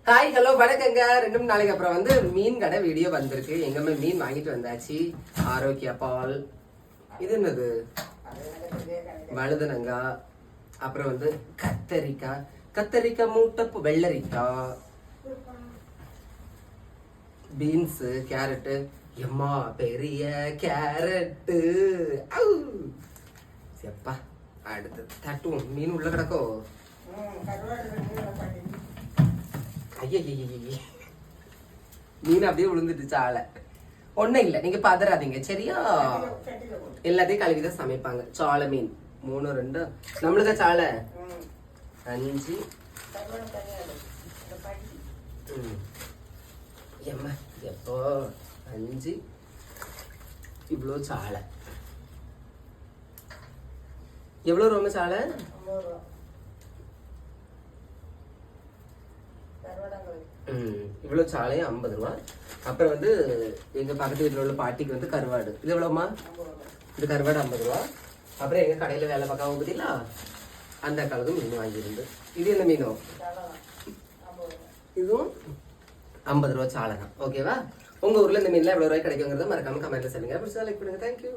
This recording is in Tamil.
ஹாய் ஹலோ வணக்கங்க. 2 நாளைக்கு அப்புறம் வந்து மீன் கடை வீடியோ வந்திருக்கு. எங்கம்மா மீன் வாங்கிட்டு வந்தாச்சு. ஆரோக்கியா பால், இது என்னது வழுதனங்கா, அப்புறம் வந்து கத்தரிக்காய் மூட்டப்பு, வெள்ளரிக்காய், பீன்ஸு, கேரட்டு, எம்மா பெரிய கேரட்டு. செப்பா அடுத்து தட்டுவோம். மீன் உள்ள கிடக்கோ? ஐய மீன் அப்படியே விழுந்துட்டு சாலை. ஒண்ணும் இல்லை, நீங்க பதறாதீங்க சரியா. எல்லாத்தையும் கழுவிதான் சமைப்பாங்க. சாலை மீன் 3 2 நம்மளுக்கு சாலை 5. எம்மா எப்போ 5 இவ்வளோ சாலை. எவ்வளோ ரொம்ப சாலை? இவ்வளோ சாலையும் 50 ரூபா. அப்புறம் வந்து எங்க பக்கத்து வீட்டில் உள்ள பாட்டிக்கு வந்து கருவாடு. இது எவ்வளோமா? இது கருவாடு 50 ரூபா. அப்புறம் எங்க கடையில் வேலை பார்க்க போகுதுங்களா, அந்த அக்காவுக்கு மீன் வாங்கியிருந்து. இது என்ன மீனோ? இதுவும் 50 ரூபா சாலை தான். ஓகேவா? உங்க ஊர்ல இந்த மீன்லாம் எவ்வளோ ரூபாய் கிடைக்குங்கிறத மறக்காம கமெண்ட்ல சொல்லுங்க. லைக் பண்ணுங்க. தேங்க்யூ.